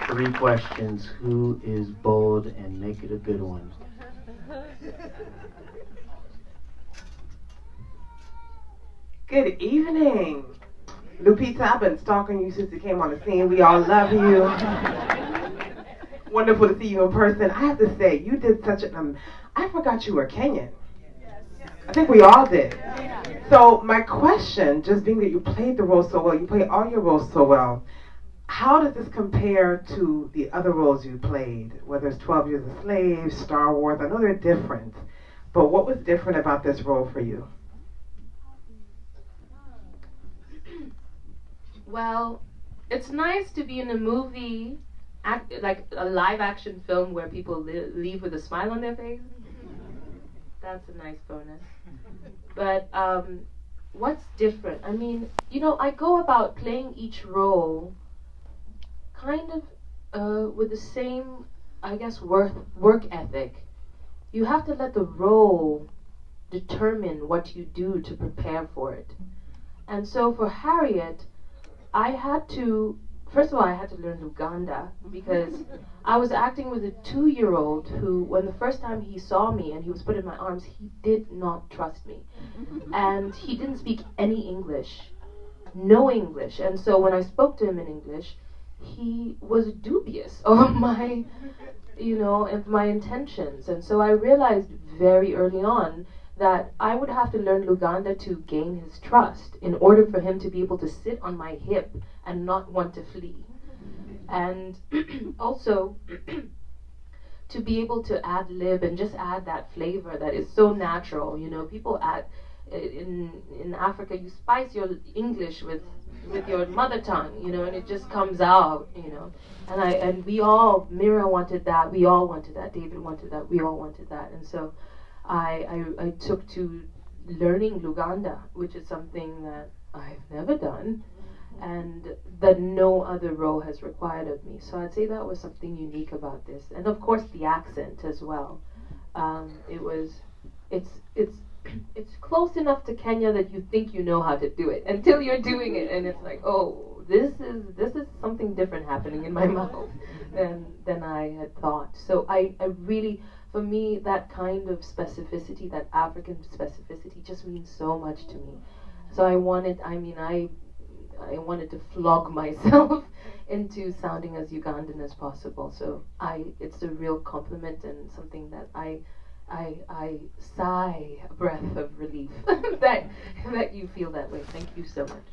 Three questions. Who is bold, and make it a good one? Good evening. Lupita, I've been stalking you since you came on the scene. We all love you. Wonderful to see you in person. I have to say, you did such an... I forgot you were Kenyan. I think we all did. So my question, just being that you played the role so well, you play all your roles so well, how does this compare to the other roles you played, whether it's 12 Years a Slave, Star Wars? I know they're different, but what was different about this role for you? Well, it's nice to be in a movie, like a live action film where people leave with a smile on their face. That's a nice bonus. But what's different? I mean, you know, I go about playing each role kind of with the same, I guess, work ethic. You have to let the role determine what you do to prepare for it. And so for Harriet, I had to, first of all, I had to learn Luganda because I was acting with a 2-year-old who, when the first time he saw me and he was put in my arms, he did not trust me. And he didn't speak any English, no English. And so when I spoke to him in English, he was dubious of my, you know, of my intentions. And so I realized very early on that I would have to learn Luganda to gain his trust in order for him to be able to sit on my hip and not want to flee. And also to be able to ad-lib and just add that flavor that is so natural. You know, people add, in Africa, you spice your English with your mother tongue, you know, and it just comes out, you know. And we all, Mira wanted that, we all wanted that, David wanted that, we all wanted that. And so I took to learning Luganda, which is something that I've never done and that no other role has required of me. So I'd say that was something unique about this. And of course the accent as well. It's close enough to Kenya that you think you know how to do it until you're doing it and it's like, oh, this is something different happening in my mouth than I had thought. So I really, for me, that kind of specificity, that African specificity, just means so much to me. So I wanted to flog myself into sounding as Ugandan as possible. So it's a real compliment and something that I sigh a breath of relief that you feel that way. Thank you so much.